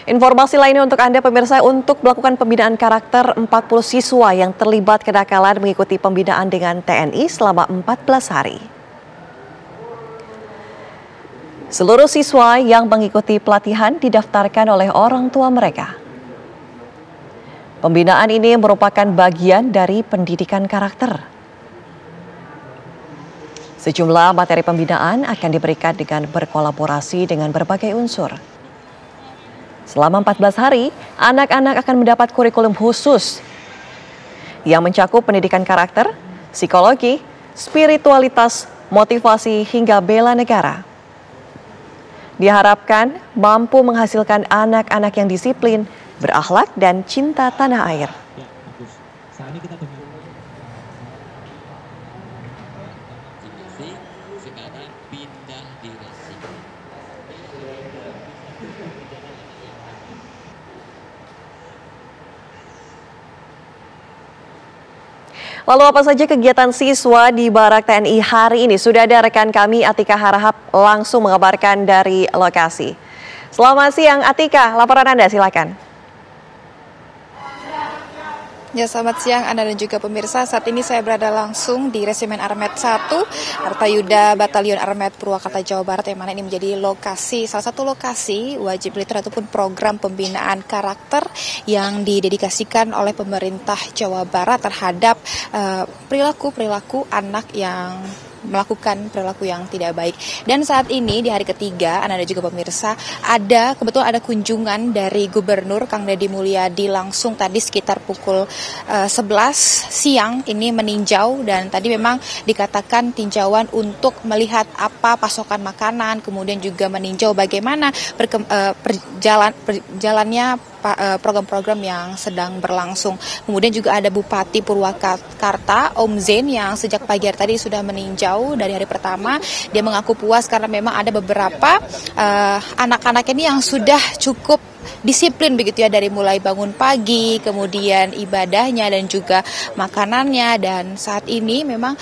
Informasi lainnya untuk Anda pemirsa, untuk melakukan pembinaan karakter 40 siswa yang terlibat kenakalan mengikuti pembinaan dengan TNI selama 14 hari. Seluruh siswa yang mengikuti pelatihan didaftarkan oleh orang tua mereka. Pembinaan ini merupakan bagian dari pendidikan karakter. Sejumlah materi pembinaan akan diberikan dengan berkolaborasi dengan berbagai unsur. Selama 14 hari, anak-anak akan mendapat kurikulum khusus yang mencakup pendidikan karakter, psikologi, spiritualitas, motivasi, hingga bela negara. Diharapkan mampu menghasilkan anak-anak yang disiplin, berakhlak, dan cinta tanah air. Lalu apa saja kegiatan siswa di Barak TNI hari ini? Sudah ada rekan kami Atika Harahap langsung mengabarkan dari lokasi. Selamat siang Atika, laporan Anda silakan. Ya, selamat siang Anda dan juga pemirsa. Saat ini saya berada langsung di Resimen Armet 1, Artayuda Batalion Armet Purwakarta, Jawa Barat, yang mana ini menjadi salah satu lokasi wajib militer ataupun program pembinaan karakter yang didedikasikan oleh pemerintah Jawa Barat terhadap perilaku anak yang melakukan perilaku yang tidak baik. Dan saat ini di hari ketiga, Anda dan juga pemirsa, kebetulan ada kunjungan dari Gubernur Kang Deddy Mulyadi langsung tadi sekitar pukul 11 siang ini meninjau, dan tadi memang dikatakan tinjauan untuk melihat apa pasokan makanan, kemudian juga meninjau bagaimana perjalannya program-program yang sedang berlangsung. Kemudian juga ada Bupati Purwakarta, Om Zain, yang sejak pagi hari tadi sudah meninjau dari hari pertama. Dia mengaku puas karena memang ada beberapa anak-anak ini yang sudah cukup disiplin begitu ya, dari mulai bangun pagi, kemudian ibadahnya dan juga makanannya. Dan saat ini memang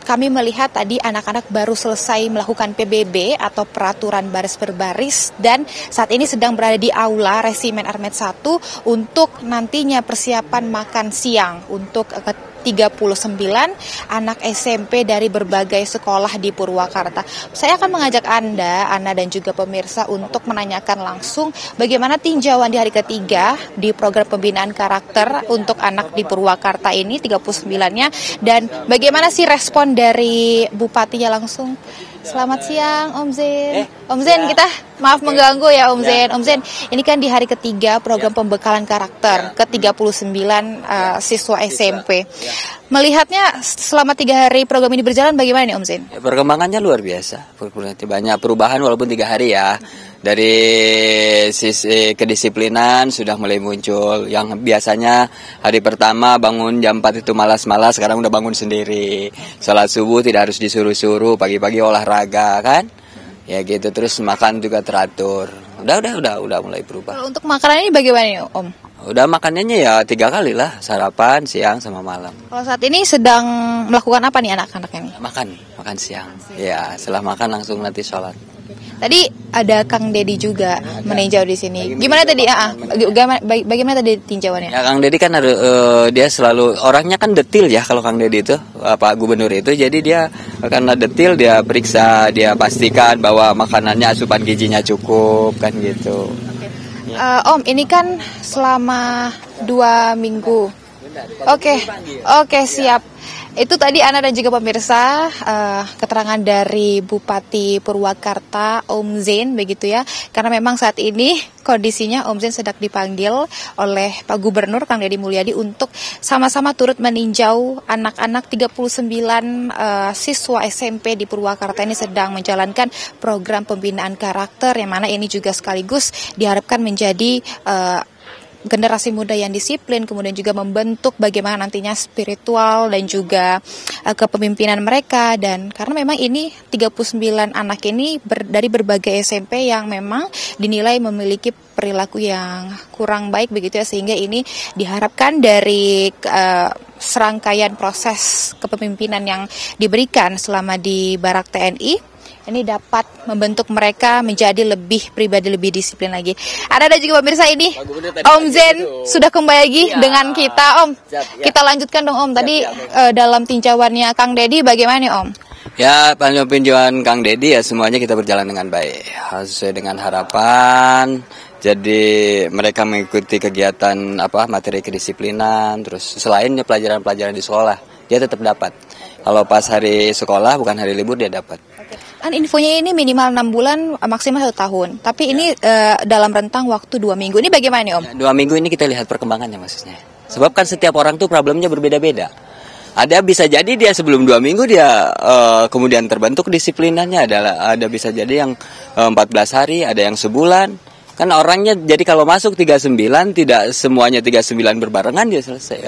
kami melihat tadi anak-anak baru selesai melakukan PBB atau peraturan baris berbaris, dan saat ini sedang berada di aula Resimen Armet 1 untuk nantinya persiapan makan siang untuk 39 anak SMP dari berbagai sekolah di Purwakarta. Saya akan mengajak Anda dan juga pemirsa untuk menanyakan langsung bagaimana tinjauan di hari ketiga di program pembinaan karakter untuk anak di Purwakarta ini, 39-nya, dan bagaimana sih respon dari bupatinya langsung. Selamat siang Om Zain. Om Zain, kita maaf mengganggu ya Om Zain. Om Zain, ini kan di hari ketiga program pembekalan karakter ke-39 siswa SMP. Melihatnya selama 3 hari program ini berjalan, bagaimana nih Om Zain? Perkembangannya luar biasa. Banyak perubahan walaupun 3 hari ya. Dari sisi kedisiplinan sudah mulai muncul. Yang biasanya hari pertama bangun jam 4 itu malas-malas, sekarang udah bangun sendiri. Sholat subuh tidak harus disuruh-suruh, pagi-pagi olahraga kan. Ya gitu, terus makan juga teratur. Udah mulai berubah. Kalau untuk makanan ini bagaimana nih Om? Udah makanannya ya 3 kali lah, sarapan, siang, sama malam. Kalau saat ini sedang melakukan apa nih anak-anak ini? Makan siang. Ya, setelah makan langsung nanti sholat. Tadi ada Kang Deddy juga meninjau di sini. Gimana tadi? Bagaimana tadi tinjauannya? Ya, Kang Deddy kan dia selalu orangnya kan detil ya, kalau Kang Deddy itu Pak Gubernur itu, jadi dia karena detil, dia periksa, dia pastikan bahwa makanannya asupan gizinya cukup kan gitu. Om, ini kan selama 2 minggu. Oke, siap. Itu tadi Anda dan juga pemirsa keterangan dari Bupati Purwakarta Om Zain begitu ya. Karena memang saat ini kondisinya Om Zain sedang dipanggil oleh Pak Gubernur Kang Deddy Mulyadi untuk sama-sama turut meninjau anak-anak 39 siswa SMP di Purwakarta ini sedang menjalankan program pembinaan karakter, yang mana ini juga sekaligus diharapkan menjadi generasi muda yang disiplin, kemudian juga membentuk bagaimana nantinya spiritual dan juga kepemimpinan mereka. Dan karena memang ini 39 anak ini dari berbagai SMP yang memang dinilai memiliki perilaku yang kurang baik begitu ya, sehingga ini diharapkan dari serangkaian proses kepemimpinan yang diberikan selama di Barak TNI ini dapat membentuk mereka menjadi lebih pribadi, lebih disiplin lagi. Ada juga pemirsa ini, Om Zen sudah kembali lagi dengan kita, Om. Kita lanjutkan dong, Om. Tadi dalam tinjauannya Kang Dedi bagaimana nih, Om? Ya, tinjauan Kang Dedi ya semuanya kita berjalan dengan baik, sesuai dengan harapan. Jadi mereka mengikuti kegiatan materi kedisiplinan, terus selainnya pelajaran-pelajaran di sekolah dia tetap dapat. Kalau pas hari sekolah bukan hari libur dia dapat. Kan infonya ini minimal 6 bulan, maksimal 1 tahun. Tapi ini dalam rentang waktu 2 minggu. Ini bagaimana nih, Om? 2 minggu ini kita lihat perkembangannya maksudnya. Sebab kan setiap orang tuh problemnya berbeda-beda. Ada bisa jadi dia sebelum 2 minggu dia kemudian terbentuk disiplinannya. Ada bisa jadi yang 14 hari, ada yang sebulan. Kan orangnya jadi kalau masuk 39 tidak semuanya 39 berbarengan dia selesai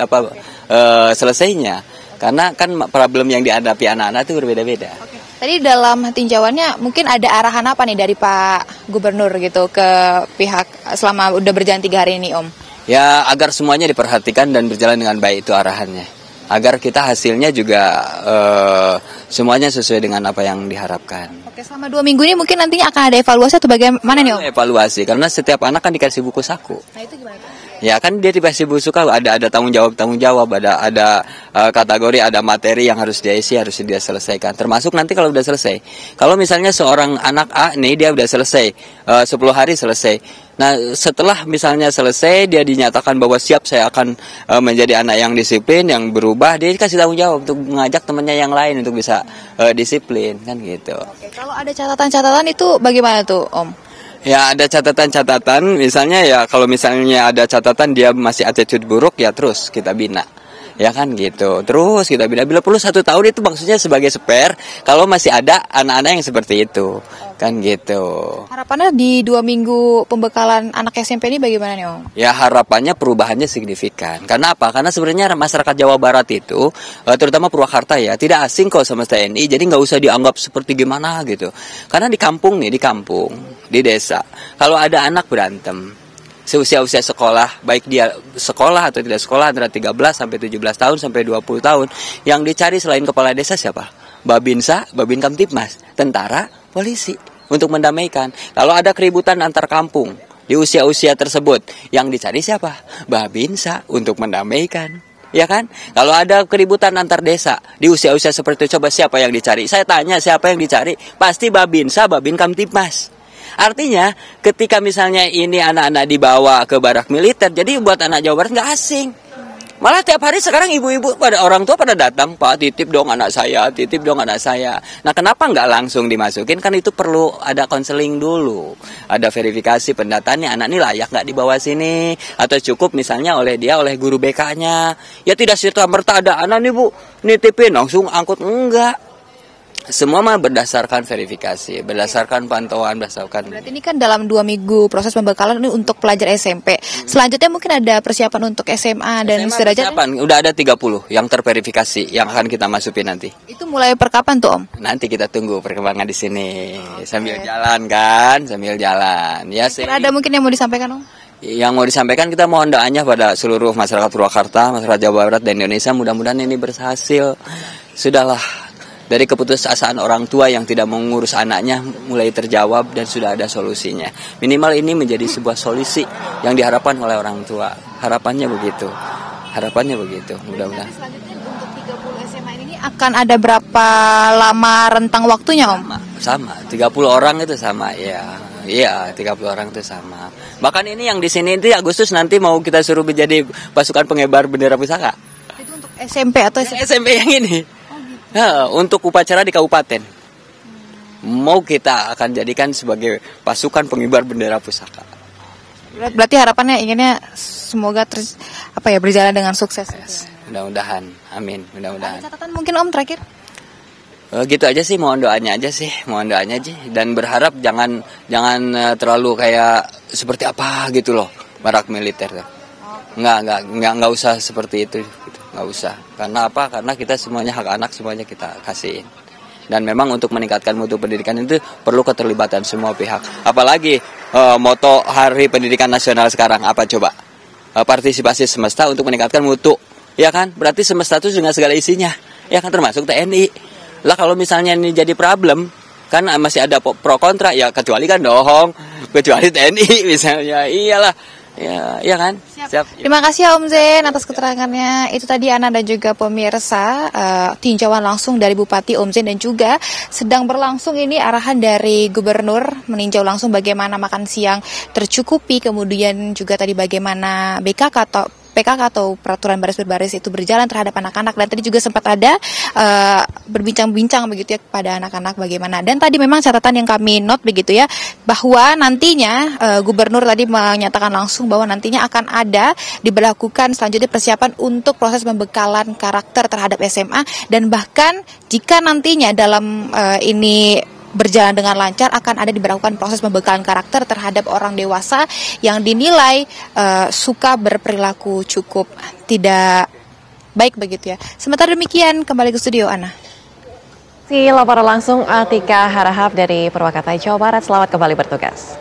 selesainya. Karena kan problem yang dihadapi anak-anak itu berbeda-beda. Tadi dalam tinjauannya mungkin ada arahan apa nih dari Pak Gubernur gitu ke pihak selama udah berjalan 3 hari ini, Om? Ya agar semuanya diperhatikan dan berjalan dengan baik itu arahannya. Agar kita hasilnya juga semuanya sesuai dengan apa yang diharapkan. Oke, selama 2 minggu ini mungkin nantinya akan ada evaluasi atau bagaimana nih, Om? Evaluasi, karena setiap anak kan dikasih buku saku. Nah itu gimana, Pak? Ya kan dia dikasih buku saku, ada tanggung jawab, ada kategori, ada materi yang harus dia isi, harus dia selesaikan. Termasuk nanti kalau udah selesai. Kalau misalnya seorang anak A nih dia udah selesai 10 hari selesai. Nah setelah misalnya selesai dia dinyatakan bahwa siap saya akan menjadi anak yang disiplin, yang berubah, dia dikasih tanggung jawab untuk mengajak temannya yang lain untuk bisa disiplin kan gitu. Oke, kalau ada catatan-catatan itu bagaimana tuh, Om? Ya ada catatan-catatan, misalnya ya kalau misalnya ada catatan dia masih attitude buruk ya terus kita bina. Ya kan gitu, terus kita bina. Bila perlu 1 tahun itu maksudnya sebagai spare kalau masih ada anak-anak yang seperti itu. Kan gitu. Harapannya di 2 minggu pembekalan anak SMP ini bagaimana nih, Om? Ya harapannya perubahannya signifikan. Karena apa? Karena sebenarnya masyarakat Jawa Barat itu, terutama Purwakarta ya, tidak asing kok sama TNI. Jadi nggak usah dianggap seperti gimana gitu. Karena di kampung, di desa, kalau ada anak berantem, seusia-usia sekolah, baik dia sekolah atau tidak sekolah, antara 13 sampai 17 tahun sampai 20 tahun, yang dicari selain kepala desa siapa? Babinsa, Babin Kamtibmas, tentara, polisi untuk mendamaikan. Kalau ada keributan antar kampung di usia-usia tersebut, yang dicari siapa? Babinsa untuk mendamaikan. Ya kan? Kalau ada keributan antar desa di usia-usia seperti itu, coba siapa yang dicari? Saya tanya siapa yang dicari? Pasti Babinsa, Babin Kamtibmas. Artinya ketika misalnya ini anak-anak dibawa ke barak militer, jadi buat anak Jawa Barat nggak asing. Malah tiap hari sekarang ibu-ibu pada orang tua pada datang, Pak titip dong anak saya, titip dong anak saya. Nah kenapa nggak langsung dimasukin? Kan itu perlu ada konseling dulu, ada verifikasi pendataannya, anak ini layak nggak dibawa sini, atau cukup misalnya oleh guru BK-nya. Ya tidak serta-merta ada anak nih Bu, nitipin langsung angkut, enggak. Semua mah berdasarkan verifikasi, berdasarkan pantauan, berdasarkan. Berarti ini kan dalam 2 minggu proses pembekalan ini untuk pelajar SMP. Selanjutnya mungkin ada persiapan untuk SMA dan sederajat. Udah ada 30 yang terverifikasi yang akan kita masukin nanti. Itu mulai per kapan tuh, Om? Nanti kita tunggu perkembangan di sini. Sambil jalan kan, sambil jalan. Ya sih. Ada mungkin yang mau disampaikan, Om? Yang mau disampaikan kita mohon doanya pada seluruh masyarakat Purwakarta, masyarakat Jawa Barat dan Indonesia, mudah-mudahan ini berhasil. Sudahlah. Dari keputusasaan orang tua yang tidak mengurus anaknya mulai terjawab dan sudah ada solusinya. Minimal ini menjadi sebuah solusi yang diharapkan oleh orang tua. Harapannya begitu. Mudah-mudahan. Selanjutnya untuk 30 SMA ini akan ada berapa lama rentang waktunya, Om? Sama, 30 orang itu sama ya. Iya, 30 orang itu sama. Bahkan ini yang di sini itu Agustus nanti mau kita suruh menjadi pasukan pengibar bendera pusaka. Itu untuk SMP atau SMP yang ini? Nah, untuk upacara di kabupaten mau kita akan jadikan sebagai pasukan pengibar bendera pusaka. Berarti harapannya inginnya semoga berjalan dengan sukses. Mudah-mudahan, amin. Mudah-mudahan. Ada catatan mungkin, Om, terakhir? Gitu aja sih, mohon doanya aja. Dan berharap jangan terlalu kayak seperti apa gitu loh, barak militer. Nggak usah seperti itu. Nggak usah. Karena apa? Karena kita semuanya hak anak, semuanya kita kasihin. Dan memang untuk meningkatkan mutu pendidikan itu perlu keterlibatan semua pihak. Apalagi moto Hari Pendidikan Nasional sekarang apa coba? Partisipasi semesta untuk meningkatkan mutu. Ya kan? Berarti semesta itu dengan segala isinya. Ya kan, termasuk TNI. Lah kalau misalnya ini jadi problem, kan masih ada pro kontra ya, kecuali kan dong, kecuali TNI misalnya, iyalah. Ya, iya kan? Siap. Terima kasih ya Om Zen atas keterangannya. Itu tadi Ana dan juga pemirsa tinjauan langsung dari Bupati Om Zen, dan juga sedang berlangsung ini arahan dari Gubernur meninjau langsung bagaimana makan siang tercukupi, kemudian juga tadi bagaimana PKK atau peraturan baris-berbaris itu berjalan terhadap anak-anak, dan tadi juga sempat ada berbincang-bincang begitu ya kepada anak-anak bagaimana. Dan tadi memang catatan yang kami note begitu ya, bahwa nantinya Gubernur tadi menyatakan langsung bahwa nantinya akan ada diberlakukan selanjutnya persiapan untuk proses pembekalan karakter terhadap SMA, dan bahkan jika nantinya dalam ini berjalan dengan lancar akan ada diberlakukan proses pembekalan karakter terhadap orang dewasa yang dinilai suka berperilaku cukup tidak baik begitu ya. Sementara demikian, kembali ke studio Ana. Si laporan langsung Atika Harahap dari Purwakarta, Jawa Barat. Selamat kembali bertugas.